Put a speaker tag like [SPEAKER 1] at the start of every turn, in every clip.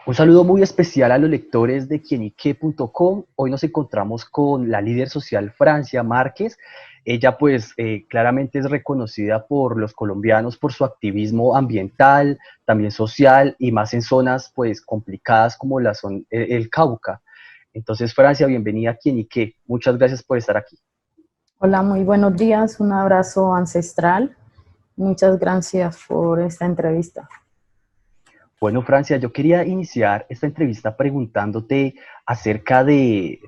[SPEAKER 1] Un saludo muy especial a los lectores de quienique.com. Hoy nos encontramos con la líder social Francia Márquez. Ella pues claramente es reconocida por los colombianos por su activismo ambiental, también social y más en zonas pues complicadas como la son el Cauca. Entonces Francia, bienvenida a Quienique. Muchas gracias por estar aquí.
[SPEAKER 2] Hola, muy buenos días, un abrazo ancestral. Muchas gracias por esta entrevista.
[SPEAKER 1] Bueno, Francia, yo quería iniciar esta entrevista preguntándote acerca de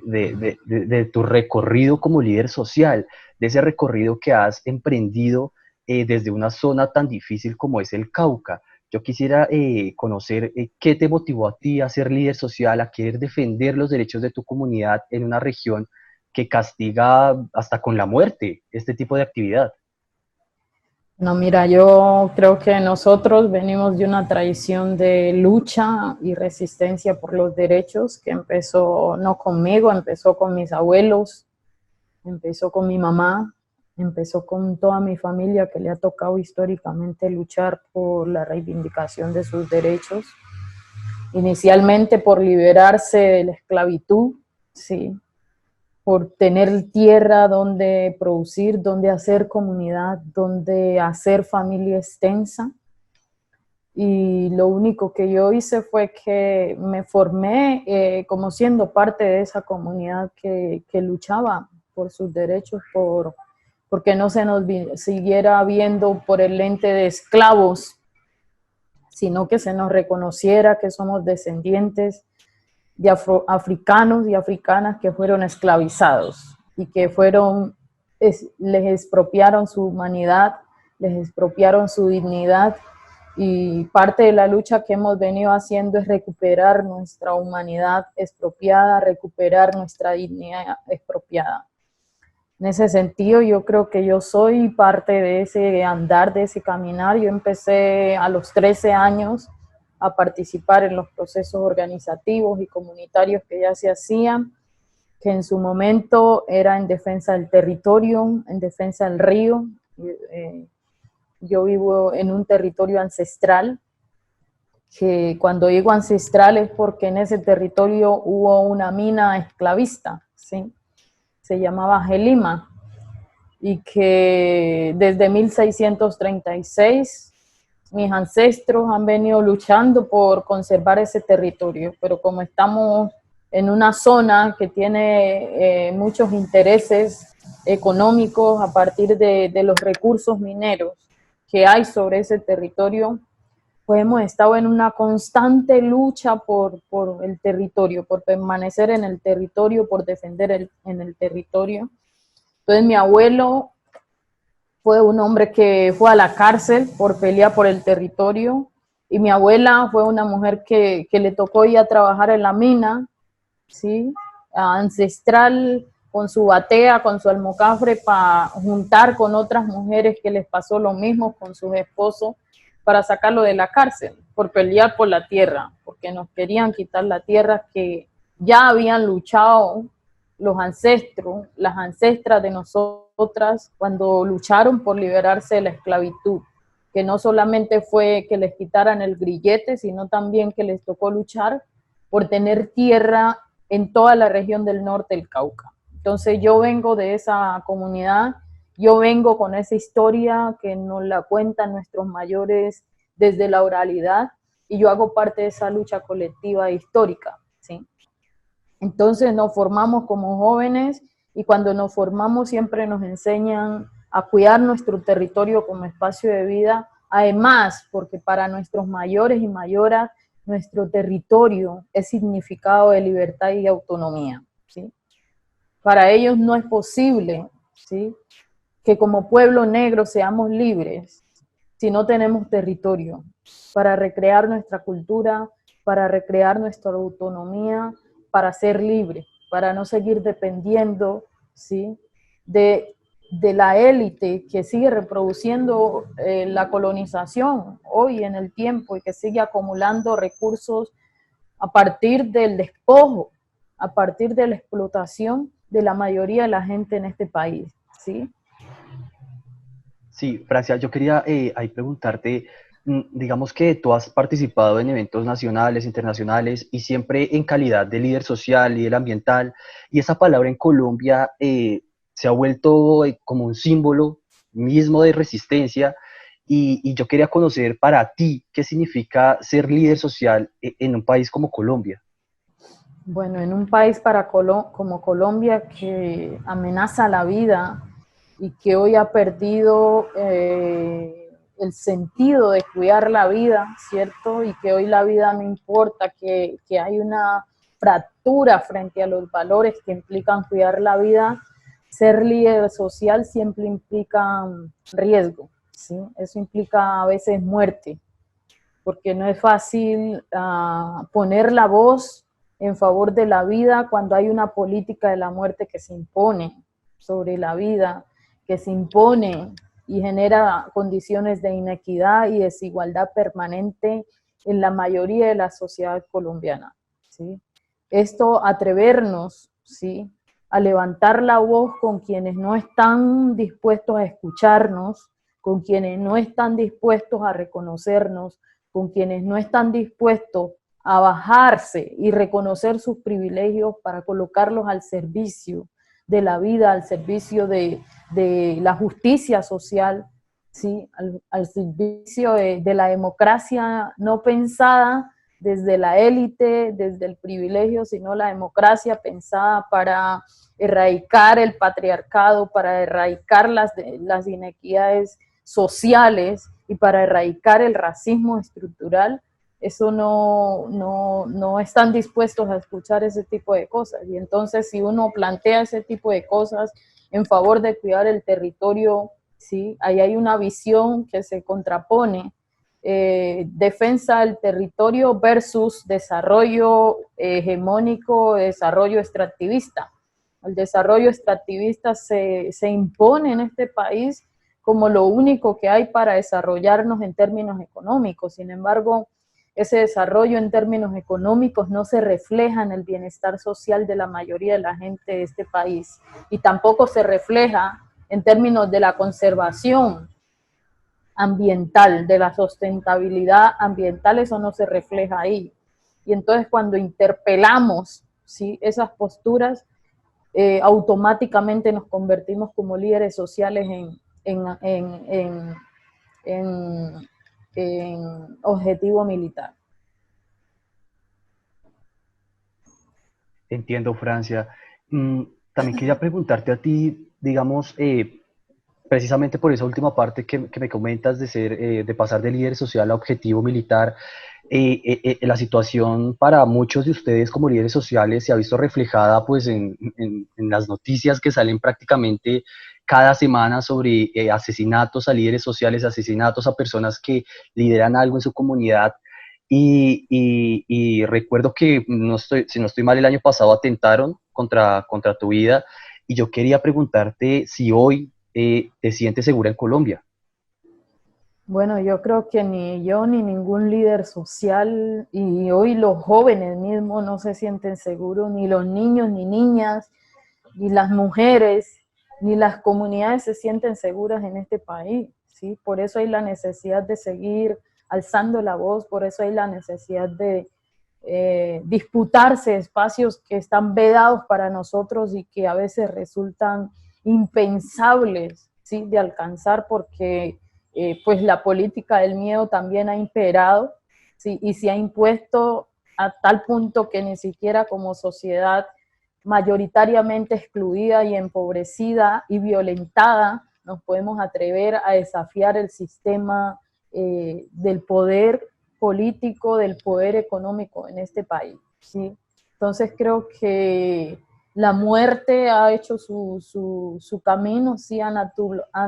[SPEAKER 1] tu recorrido como líder social, de ese recorrido que has emprendido desde una zona tan difícil como es el Cauca. Yo quisiera conocer qué te motivó a ti a ser líder social, a querer defender los derechos de tu comunidad en una región que castiga hasta con la muerte este tipo de actividad.
[SPEAKER 2] No, mira, yo creo que nosotros venimos de una tradición de lucha y resistencia por los derechos que empezó no conmigo, empezó con mis abuelos, empezó con mi mamá, empezó con toda mi familia que le ha tocado históricamente luchar por la reivindicación de sus derechos, inicialmente por liberarse de la esclavitud, sí, por tener tierra donde producir, donde hacer comunidad, donde hacer familia extensa. Y lo único que yo hice fue que me formé como siendo parte de esa comunidad que luchaba por sus derechos, porque no se nos siguiera viendo por el lente de esclavos, sino que se nos reconociera que somos descendientes de africanos y africanas que fueron esclavizados y que les expropiaron su humanidad, les expropiaron su dignidad, y parte de la lucha que hemos venido haciendo es recuperar nuestra humanidad expropiada, recuperar nuestra dignidad expropiada. En ese sentido, yo creo que yo soy parte de ese andar, de ese caminar. Yo empecé a los 13 años a participar en los procesos organizativos y comunitarios que ya se hacían, que en su momento era en defensa del territorio, en defensa del río. Yo vivo en un territorio ancestral, que cuando digo ancestral es porque en ese territorio hubo una mina esclavista, ¿sí? Se llamaba Gelima, y que desde 1636 mis ancestros han venido luchando por conservar ese territorio, pero como estamos en una zona que tiene muchos intereses económicos a partir de los recursos mineros que hay sobre ese territorio, pues hemos estado en una constante lucha por el territorio, por permanecer en el territorio, por defender en el territorio. Entonces mi abuelo fue un hombre que fue a la cárcel por pelear por el territorio, y mi abuela fue una mujer que le tocó ir a trabajar en la mina, ¿sí? Ancestral, con su batea, con su almocafre, para juntar con otras mujeres que les pasó lo mismo con sus esposos, para sacarlo de la cárcel, por pelear por la tierra, porque nos querían quitar la tierra que ya habían luchado los ancestros, las ancestras de nosotras, cuando lucharon por liberarse de la esclavitud, que no solamente fue que les quitaran el grillete, sino también que les tocó luchar por tener tierra en toda la región del norte del Cauca. Entonces yo vengo de esa comunidad, yo vengo con esa historia que nos la cuentan nuestros mayores desde la oralidad, y yo hago parte de esa lucha colectiva e histórica, ¿sí? Entonces nos formamos como jóvenes, y cuando nos formamos siempre nos enseñan a cuidar nuestro territorio como espacio de vida. Además, porque para nuestros mayores y mayoras, nuestro territorio es significado de libertad y de autonomía, ¿sí? Para ellos no es posible, ¿sí?, que como pueblo negro seamos libres si no tenemos territorio para recrear nuestra cultura, para recrear nuestra autonomía, para ser libres, para no seguir dependiendo, ¿sí?, de la élite que sigue reproduciendo la colonización hoy en el tiempo, y que sigue acumulando recursos a partir del despojo, a partir de la explotación de la mayoría de la gente en este país, ¿sí?
[SPEAKER 1] Sí, Francia, yo quería ahí preguntarte, digamos que tú has participado en eventos nacionales, internacionales y siempre en calidad de líder social, líder ambiental, y esa palabra en Colombia se ha vuelto como un símbolo mismo de resistencia. Y yo quería conocer para ti qué significa ser líder social en un país como Colombia.
[SPEAKER 2] Bueno, en un país como Colombia que amenaza la vida y que hoy ha perdido el sentido de cuidar la vida, ¿cierto? Y que hoy la vida no importa, que hay una fractura frente a los valores que implican cuidar la vida, ser líder social siempre implica riesgo, ¿sí? Eso implica a veces muerte, porque no es fácil poner la voz en favor de la vida cuando hay una política de la muerte que se impone sobre la vida, que se impone y genera condiciones de inequidad y desigualdad permanente en la mayoría de la sociedad colombiana, ¿sí? Esto, atrevernos, ¿sí?, a levantar la voz con quienes no están dispuestos a escucharnos, con quienes no están dispuestos a reconocernos, con quienes no están dispuestos a bajarse y reconocer sus privilegios para colocarlos al servicio de la vida, al servicio de la justicia social, ¿sí?, al servicio de la democracia no pensada desde la élite, desde el privilegio, sino la democracia pensada para erradicar el patriarcado, para erradicar las inequidades sociales y para erradicar el racismo estructural. Eso no están dispuestos a escuchar ese tipo de cosas. Y entonces si uno plantea ese tipo de cosas en favor de cuidar el territorio, ¿sí?, ahí hay una visión que se contrapone, defensa del territorio versus desarrollo hegemónico, desarrollo extractivista. El desarrollo extractivista se impone en este país como lo único que hay para desarrollarnos en términos económicos. Sin embargo, ese desarrollo en términos económicos no se refleja en el bienestar social de la mayoría de la gente de este país y tampoco se refleja en términos de la conservación ambiental, de la sustentabilidad ambiental. Eso no se refleja ahí. Y entonces cuando interpelamos, ¿sí?, esas posturas, automáticamente nos convertimos como líderes sociales en, en, en, en objetivo militar.
[SPEAKER 1] Entiendo, Francia. Mm, También quería preguntarte a ti, digamos, precisamente por esa última parte que me comentas de ser, de pasar de líder social a objetivo militar. La situación para muchos de ustedes como líderes sociales se ha visto reflejada pues en las noticias que salen prácticamente cada semana sobre asesinatos a líderes sociales, asesinatos a personas que lideran algo en su comunidad. Y recuerdo que, no estoy, si no estoy mal, el año pasado atentaron contra tu vida, y yo quería preguntarte si hoy te sientes segura en Colombia.
[SPEAKER 2] Bueno, yo creo que ni yo ni ningún líder social, y hoy los jóvenes mismos no se sienten seguros, ni los niños ni niñas, ni las mujeres, ni las comunidades se sienten seguras en este país, ¿sí? Por eso hay la necesidad de seguir alzando la voz, por eso hay la necesidad de disputarse espacios que están vedados para nosotros y que a veces resultan impensables, ¿sí?, de alcanzar, porque pues la política del miedo también ha imperado, ¿sí?, y se ha impuesto a tal punto que ni siquiera como sociedad mayoritariamente excluida y empobrecida y violentada nos podemos atrever a desafiar el sistema del poder político, del poder económico en este país, ¿sí? Entonces creo que la muerte ha hecho su camino, sí, ha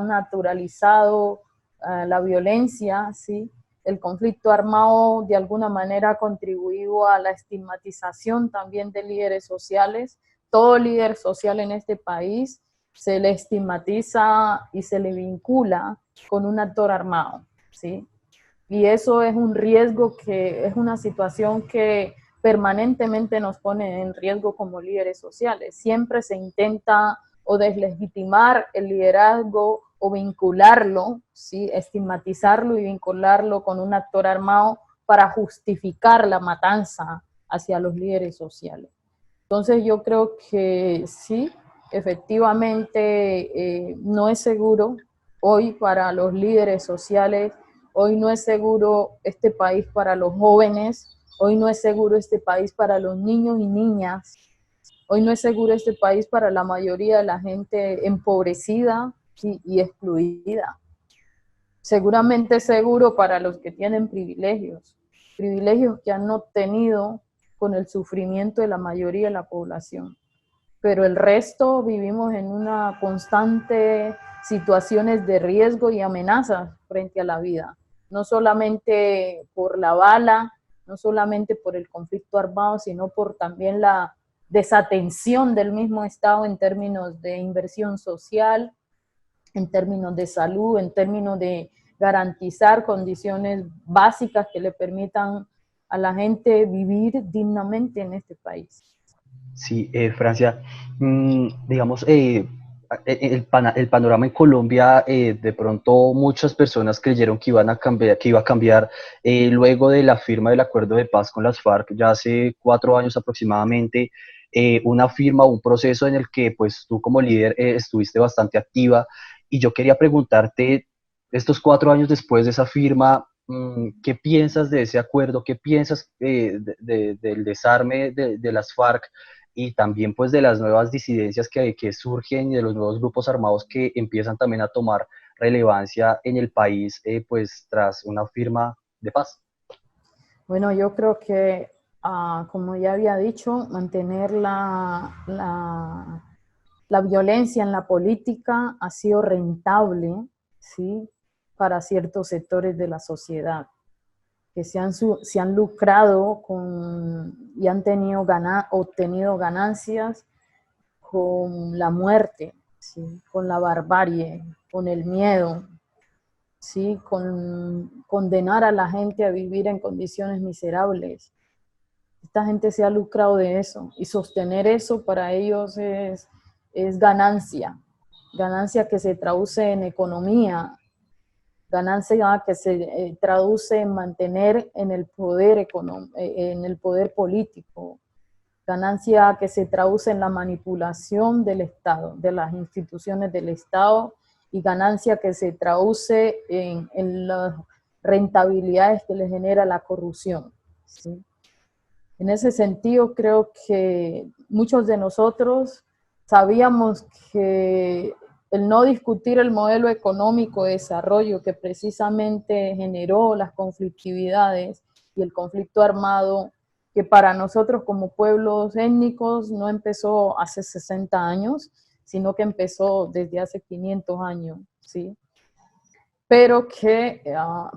[SPEAKER 2] naturalizado la violencia, ¿sí? El conflicto armado de alguna manera ha contribuido a la estigmatización también de líderes sociales. Todo líder social en este país se le estigmatiza y se le vincula con un actor armado, ¿sí? Y eso es un riesgo, que es una situación que permanentemente nos pone en riesgo como líderes sociales. Siempre se intenta o deslegitimar el liderazgo o vincularlo, ¿sí? Estigmatizarlo y vincularlo con un actor armado para justificar la matanza hacia los líderes sociales. Entonces yo creo que sí, efectivamente no es seguro hoy para los líderes sociales, hoy no es seguro este país para los jóvenes, hoy no es seguro este país para los niños y niñas, hoy no es seguro este país para la mayoría de la gente empobrecida, ¿sí? Y excluida. Seguramente es seguro para los que tienen privilegios, privilegios que han obtenido con el sufrimiento de la mayoría de la población. Pero el resto vivimos en una constante situaciones de riesgo y amenazas frente a la vida, no solamente por la bala, no solamente por el conflicto armado, sino por también la desatención del mismo Estado en términos de inversión social, en términos de salud, en términos de garantizar condiciones básicas que le permitan a la gente vivir dignamente en este país.
[SPEAKER 1] Sí, Francia, digamos, el panorama en Colombia, de pronto muchas personas creyeron que iban a cambiar, que iba a cambiar luego de la firma del acuerdo de paz con las FARC, ya hace 4 años aproximadamente, una firma, un proceso en el que pues tú como líder estuviste bastante activa y yo quería preguntarte, estos 4 años después de esa firma, ¿qué piensas de ese acuerdo? ¿Qué piensas del desarme de las FARC? Y también pues de las nuevas disidencias que surgen y de los nuevos grupos armados que empiezan también a tomar relevancia en el país pues tras una firma de paz.
[SPEAKER 2] Bueno, yo creo que, como ya había dicho, mantener la violencia en la política ha sido rentable, ¿sí? Para ciertos sectores de la sociedad, que se han lucrado y han obtenido ganancias con la muerte, ¿sí? Con la barbarie, con el miedo, ¿sí? Con condenar a la gente a vivir en condiciones miserables. Esta gente se ha lucrado de eso y sostener eso para ellos es ganancia, ganancia que se traduce en economía, ganancia que se traduce en mantener en el poder en el poder político, ganancia que se traduce en la manipulación del Estado, de las instituciones del Estado, y ganancia que se traduce en las rentabilidades que le genera la corrupción, ¿sí? En ese sentido, creo que muchos de nosotros sabíamos que el no discutir el modelo económico de desarrollo que precisamente generó las conflictividades y el conflicto armado, que para nosotros como pueblos étnicos no empezó hace 60 años, sino que empezó desde hace 500 años, ¿sí? Pero que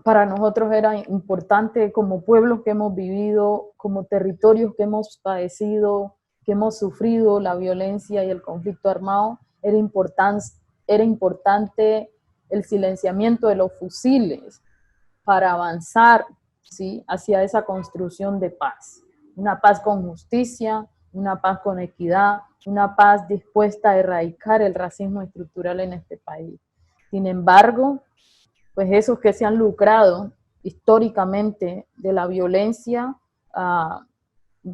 [SPEAKER 2] para nosotros era importante como pueblos que hemos vivido, como territorios que hemos padecido, que hemos sufrido la violencia y el conflicto armado, era importante el silenciamiento de los fusiles para avanzar, ¿sí? Hacia esa construcción de paz. Una paz con justicia, una paz con equidad, una paz dispuesta a erradicar el racismo estructural en este país. Sin embargo, pues esos que se han lucrado históricamente de la violencia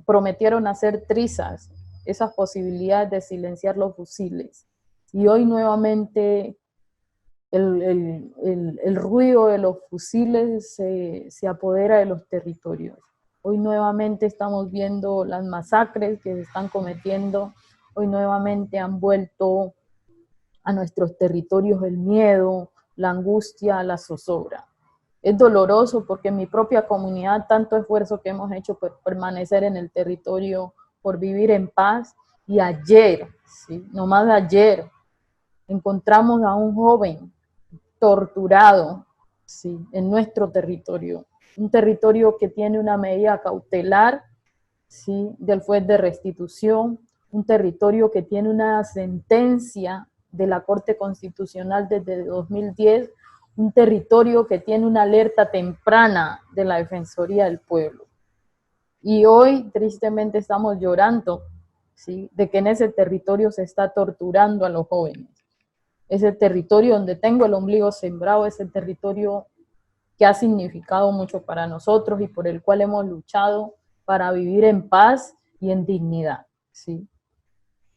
[SPEAKER 2] prometieron hacer trizas esas posibilidades de silenciar los fusiles. Y hoy nuevamente el ruido de los fusiles se apodera de los territorios. Hoy nuevamente estamos viendo las masacres que se están cometiendo, hoy nuevamente han vuelto a nuestros territorios el miedo, la angustia, la zozobra. Es doloroso porque en mi propia comunidad, tanto esfuerzo que hemos hecho por permanecer en el territorio, por vivir en paz, y ayer, ¿sí? Nomás ayer, encontramos a un joven torturado, ¿sí? En nuestro territorio, un territorio que tiene una medida cautelar, ¿sí? Del juez de restitución, un territorio que tiene una sentencia de la Corte Constitucional desde 2010, un territorio que tiene una alerta temprana de la Defensoría del Pueblo. Y hoy, tristemente, estamos llorando, ¿sí? De que en ese territorio se está torturando a los jóvenes. ese territorio donde tengo el ombligo sembrado, ese territorio que ha significado mucho para nosotros y por el cual hemos luchado para vivir en paz y en dignidad, ¿sí?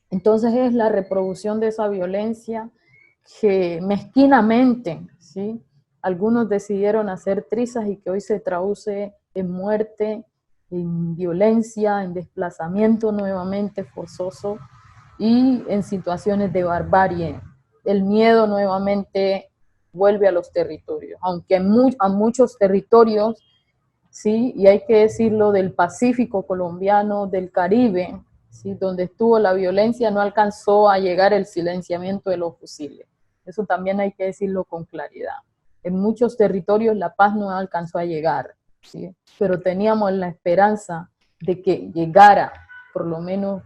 [SPEAKER 2] Entonces es la reproducción de esa violencia que mezquinamente, ¿sí?, algunos decidieron hacer trizas y que hoy se traduce en muerte, en violencia, en desplazamiento nuevamente forzoso y en situaciones de barbarie. El miedo nuevamente vuelve a los territorios, aunque a muchos territorios, ¿sí?, y hay que decirlo, del Pacífico colombiano, del Caribe, ¿sí?, donde estuvo la violencia, no alcanzó a llegar el silenciamiento de los fusiles. Eso también hay que decirlo con claridad. En muchos territorios la paz no alcanzó a llegar, ¿sí?, pero teníamos la esperanza de que llegara, por lo menos,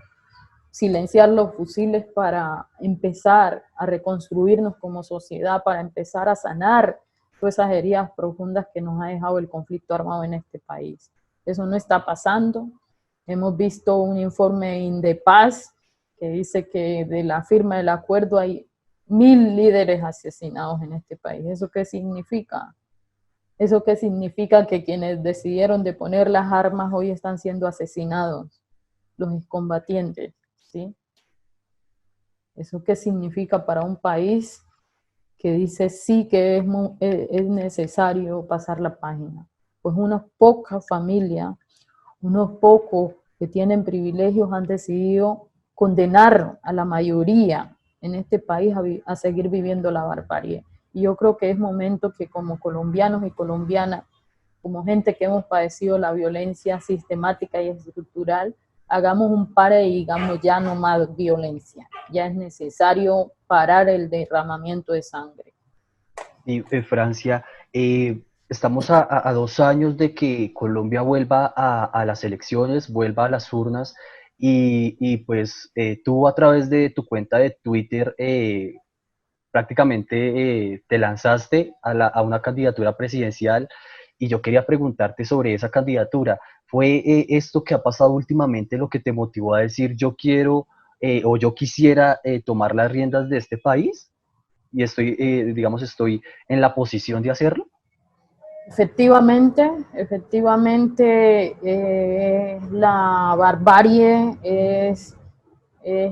[SPEAKER 2] silenciar los fusiles para empezar a reconstruirnos como sociedad, para empezar a sanar todas esas heridas profundas que nos ha dejado el conflicto armado en este país. Eso no está pasando. Hemos visto un informe Indepaz que dice que de la firma del acuerdo hay 1000 líderes asesinados en este país. ¿Eso qué significa? ¿Eso qué significa? Que quienes decidieron de poner las armas hoy están siendo asesinados, los excombatientes, ¿sí? ¿Eso qué significa para un país que dice sí que es necesario pasar la página? Pues unas pocas familias, unos pocos que tienen privilegios han decidido condenar a la mayoría en este país a seguir viviendo la barbarie. Y yo creo que es momento que como colombianos y colombianas, como gente que hemos padecido la violencia sistemática y estructural, hagamos un pare y digamos ya no más violencia. Ya es necesario parar el derramamiento de sangre.
[SPEAKER 1] Y Francia, estamos a 2 años de que Colombia vuelva a las elecciones, vuelva a las urnas y pues tú a través de tu cuenta de Twitter prácticamente te lanzaste a una candidatura presidencial y yo quería preguntarte sobre esa candidatura. ¿Fue esto que ha pasado últimamente lo que te motivó a decir yo quiero o yo quisiera tomar las riendas de este país? Y estoy, digamos, estoy en la posición de hacerlo.
[SPEAKER 2] Efectivamente, la barbarie es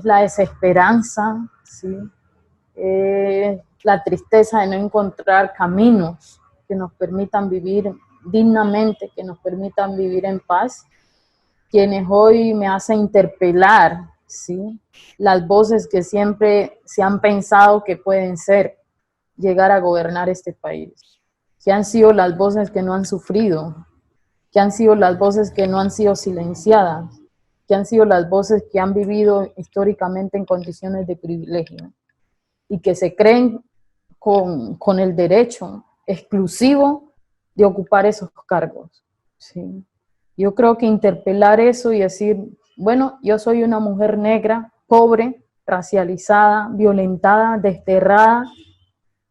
[SPEAKER 2] la desesperanza, ¿sí? La tristeza de no encontrar caminos que nos permitan vivir dignamente, que nos permitan vivir en paz, quienes hoy me hacen interpelar, ¿sí?, las voces que siempre se han pensado que pueden ser, llegar a gobernar este país, que han sido las voces que no han sufrido, que han sido las voces que no han sido silenciadas, que han sido las voces que han vivido históricamente en condiciones de privilegio y que se creen con el derecho exclusivo de ocupar esos cargos, ¿sí? Yo creo que interpelar eso y decir, bueno, yo soy una mujer negra, pobre, racializada, violentada, desterrada,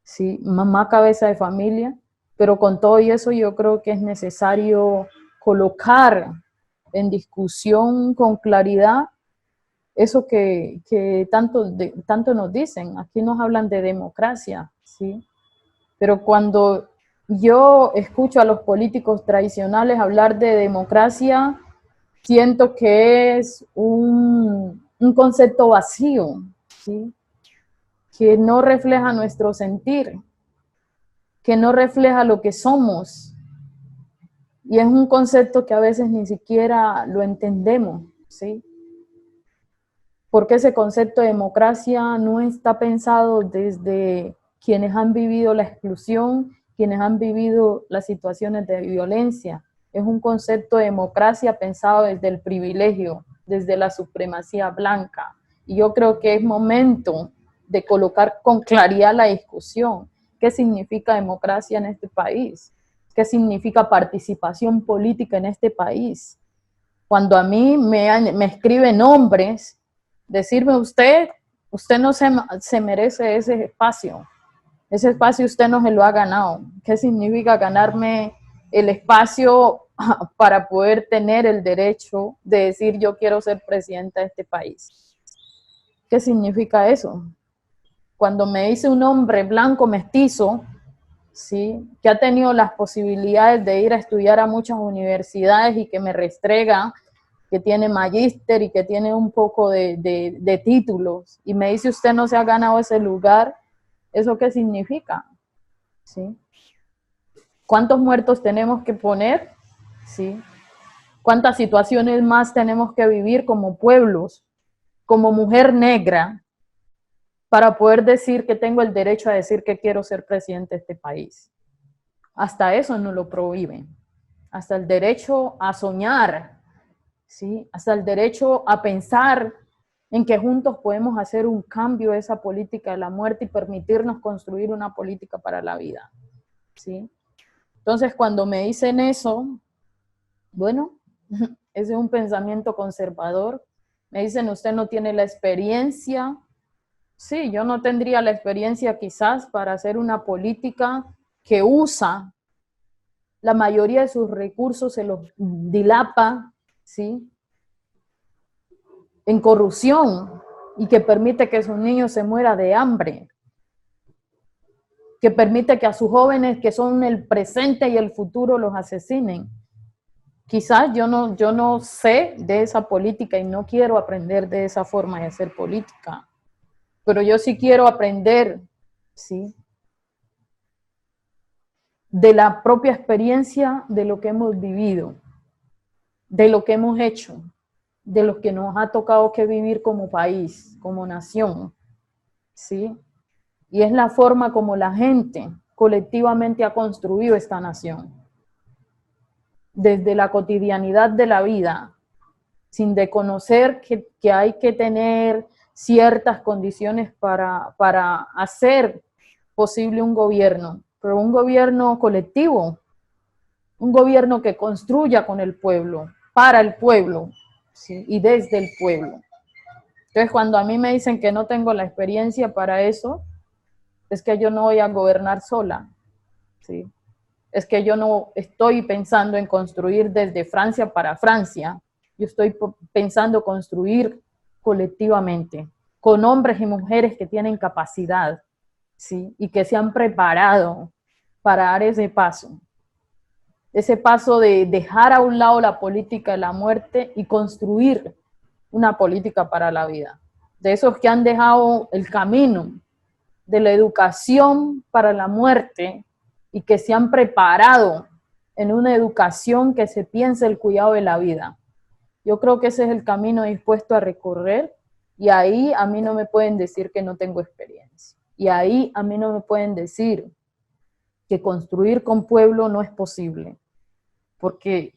[SPEAKER 2] ¿sí?, mamá cabeza de familia, pero con todo eso yo creo que es necesario colocar en discusión con claridad eso que tanto nos dicen. Aquí nos hablan de democracia, ¿sí? Pero cuando yo escucho a los políticos tradicionales hablar de democracia, siento que es un concepto vacío, ¿sí?, que no refleja nuestro sentir, que no refleja lo que somos. Y es un concepto que a veces ni siquiera lo entendemos, ¿sí? Porque ese concepto de democracia no está pensado desde quienes han vivido la exclusión, quienes han vivido las situaciones de violencia. Es un concepto de democracia pensado desde el privilegio, desde la supremacía blanca. Y yo creo que es momento de colocar con claridad la discusión. ¿Qué significa democracia en este país? ¿Qué significa participación política en este país? Cuando a mí me escriben hombres, decirme usted no se merece ese espacio usted no se lo ha ganado. ¿Qué significa ganarme el espacio para poder tener el derecho de decir yo quiero ser presidenta de este país? ¿Qué significa eso? cuando me dice un hombre blanco mestizo, ¿sí?, que ha tenido las posibilidades de ir a estudiar a muchas universidades y que me restrega, que tiene magíster y que tiene un poco de títulos, y me dice usted no se ha ganado ese lugar, ¿eso qué significa? ¿Sí? ¿Cuántos muertos tenemos que poner? ¿Sí? ¿Cuántas situaciones más tenemos que vivir como pueblos, como mujer negra, para poder decir que tengo el derecho a decir que quiero ser presidente de este país? Hasta eso no lo prohíben. Hasta el derecho a soñar, ¿sí? Hasta el derecho a pensar en que juntos podemos hacer un cambio de esa política de la muerte y permitirnos construir una política para la vida, ¿sí? Entonces, cuando me dicen eso, bueno, ese es un pensamiento conservador. Me dicen, usted no tiene la experiencia. Sí, yo no tendría la experiencia quizás para hacer una política que usa la mayoría de sus recursos, se los dilapa, ¿sí?, en corrupción, y que permite que sus niños se mueran de hambre, que permite que a sus jóvenes que son el presente y el futuro los asesinen. Quizás yo no sé de esa política y no quiero aprender de esa forma de hacer política, pero yo sí quiero aprender, ¿sí?, de la propia experiencia de lo que hemos vivido, de lo que hemos hecho, de lo que nos ha tocado que vivir como país, como nación, ¿sí? Y es la forma como la gente colectivamente ha construido esta nación. Desde la cotidianidad de la vida, sin reconocer que hay que tener ciertas condiciones para hacer posible un gobierno, pero un gobierno colectivo, un gobierno que construya con el pueblo, para el pueblo, ¿sí?, y desde el pueblo. Entonces, cuando a mí me dicen que no tengo la experiencia para eso, es que yo no voy a gobernar sola, ¿sí? Es que yo no estoy pensando en construir desde Francia para Francia, yo estoy pensando construir colectivamente, con hombres y mujeres que tienen capacidad, ¿sí?, y que se han preparado para dar ese paso de dejar a un lado la política de la muerte y construir una política para la vida. De esos que han dejado el camino de la educación para la muerte y que se han preparado en una educación que se piense el cuidado de la vida. Yo creo que ese es el camino dispuesto a recorrer, y ahí a mí no me pueden decir que no tengo experiencia. Y ahí a mí no me pueden decir que construir con pueblo no es posible. Porque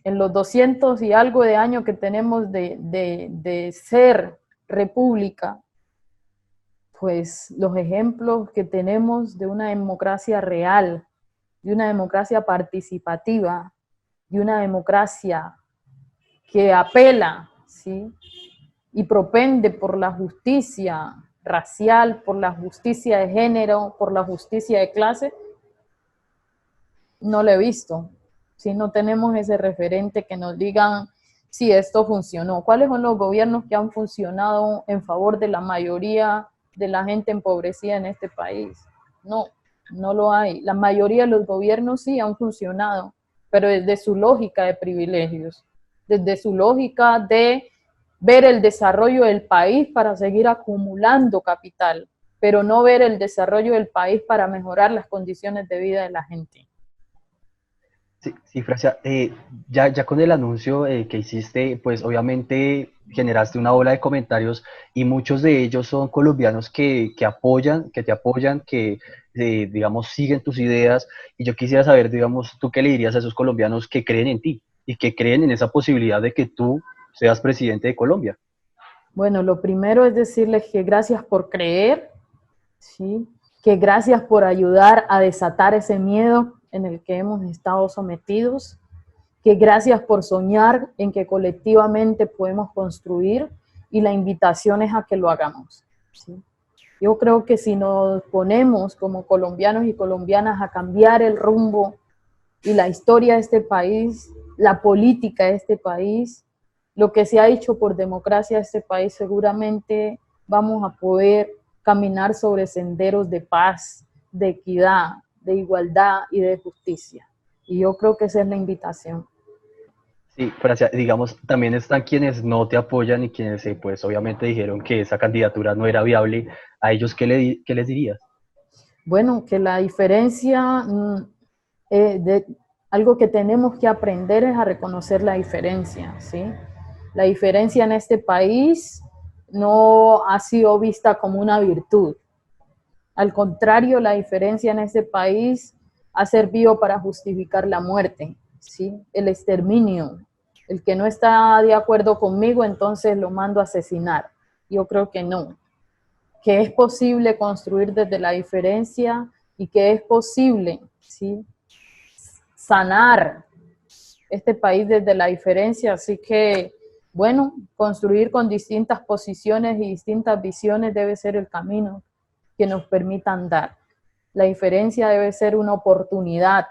[SPEAKER 2] en los 200 y algo de años que tenemos de ser república, pues los ejemplos que tenemos de una democracia real, de una democracia participativa, de una democracia que apela, ¿sí?, y propende por la justicia racial, por la justicia de género, por la justicia de clase, no lo he visto. Si no tenemos ese referente que nos digan si esto funcionó. ¿Cuáles son los gobiernos que han funcionado en favor de la mayoría de la gente empobrecida en este país? No, no lo hay. La mayoría de los gobiernos sí han funcionado, pero desde su lógica de privilegios, desde su lógica de ver el desarrollo del país para seguir acumulando capital, pero no ver el desarrollo del país para mejorar las condiciones de vida de la gente.
[SPEAKER 1] Sí, sí, Francia, ya con el anuncio que hiciste, pues obviamente generaste una ola de comentarios y muchos de ellos son colombianos que apoyan, que te apoyan, que digamos siguen tus ideas, y yo quisiera saber, digamos, tú qué le dirías a esos colombianos que creen en ti y que creen en esa posibilidad de que tú seas presidente de Colombia.
[SPEAKER 2] Bueno, lo primero es decirles que gracias por creer, ¿sí?, que gracias por ayudar a desatar ese miedo en el que hemos estado sometidos, que gracias por soñar en que colectivamente podemos construir, y la invitación es a que lo hagamos, ¿sí? Yo creo que si nos ponemos como colombianos y colombianas a cambiar el rumbo y la historia de este país, la política de este país, lo que se ha hecho por democracia de este país, seguramente vamos a poder caminar sobre senderos de paz, de equidad, de igualdad y de justicia. Y yo creo que esa es la invitación.
[SPEAKER 1] Sí, Francia, digamos, también están quienes no te apoyan y quienes, pues, obviamente dijeron que esa candidatura no era viable. ¿A ellos qué les dirías?
[SPEAKER 2] Bueno, que la diferencia, algo que tenemos que aprender es a reconocer la diferencia, ¿sí? La diferencia en este país no ha sido vista como una virtud. Al contrario, la diferencia en este país ha servido para justificar la muerte, ¿sí? El exterminio. El que no está de acuerdo conmigo, entonces lo mando a asesinar. Yo creo que no. Que es posible construir desde la diferencia y que es posible, ¿sí?, sanar este país desde la diferencia. Así que, bueno, construir con distintas posiciones y distintas visiones debe ser el camino que nos permita andar. La diferencia debe ser una oportunidad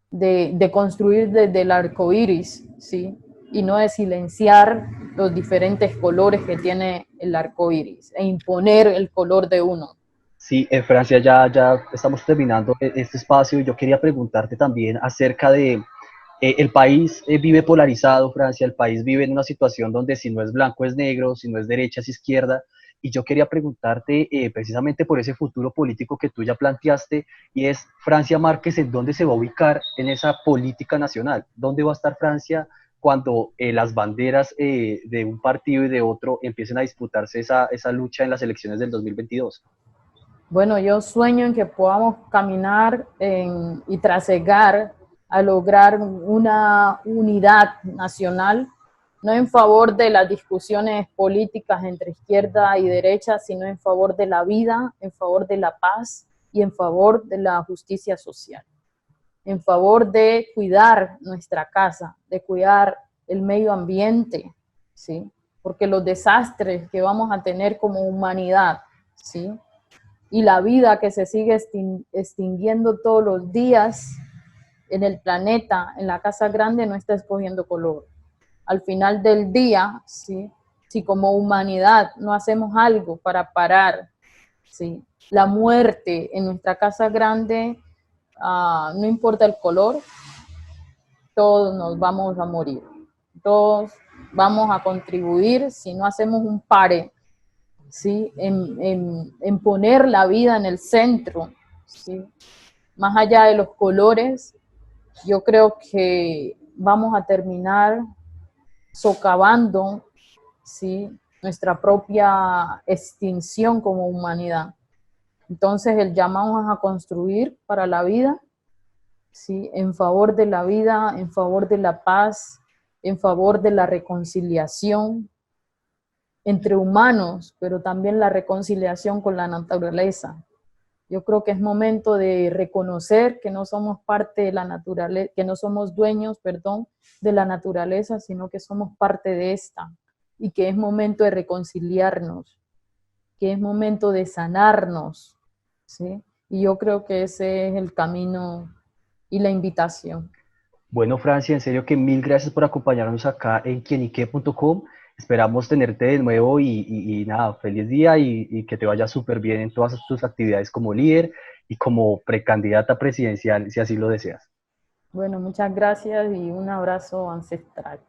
[SPEAKER 2] de construir desde el arco iris, ¿sí? Y no de silenciar los diferentes colores que tiene el arco iris e imponer el color de uno.
[SPEAKER 1] Sí, en Francia ya estamos terminando este espacio y yo quería preguntarte también acerca de el país vive polarizado, Francia, el país vive en una situación donde si no es blanco es negro, si no es derecha es izquierda, y yo quería preguntarte precisamente por ese futuro político que tú ya planteaste, y es Francia Márquez, ¿en dónde se va a ubicar en esa política nacional? ¿Dónde va a estar Francia cuando las banderas de un partido y de otro empiecen a disputarse esa lucha en las elecciones del 2022?
[SPEAKER 2] Bueno, yo sueño en que podamos caminar y trasegar a lograr una unidad nacional, no en favor de las discusiones políticas entre izquierda y derecha, sino en favor de la vida, en favor de la paz y en favor de la justicia social, en favor de cuidar nuestra casa, de cuidar el medio ambiente, ¿sí? Porque los desastres que vamos a tener como humanidad, ¿sí?, y la vida que se sigue extinguiendo todos los días en el planeta, en la Casa Grande, no está escogiendo color. Al final del día, ¿sí?, si como humanidad no hacemos algo para parar, ¿sí?, la muerte en nuestra Casa Grande, no importa el color, todos nos vamos a morir. Todos vamos a contribuir si no hacemos un pare, ¿sí?, en poner la vida en el centro, ¿sí? Más allá de los colores, yo creo que vamos a terminar socavando, ¿sí?, nuestra propia extinción como humanidad. Entonces el llamado es a construir para la vida, ¿sí?, en favor de la vida, en favor de la paz, en favor de la reconciliación entre humanos, pero también la reconciliación con la naturaleza. Yo creo que es momento de reconocer que no somos parte de la naturaleza, que no somos dueños, perdón, de la naturaleza, sino que somos parte de esta, y que es momento de reconciliarnos, que es momento de sanarnos, ¿sí? Y yo creo que ese es el camino y la invitación.
[SPEAKER 1] Bueno, Francia, en serio que mil gracias por acompañarnos acá en quienique.com. Esperamos tenerte de nuevo y nada, feliz día y que te vaya súper bien en todas tus actividades como líder y como precandidata presidencial, si así lo deseas.
[SPEAKER 2] Bueno, muchas gracias y un abrazo ancestral.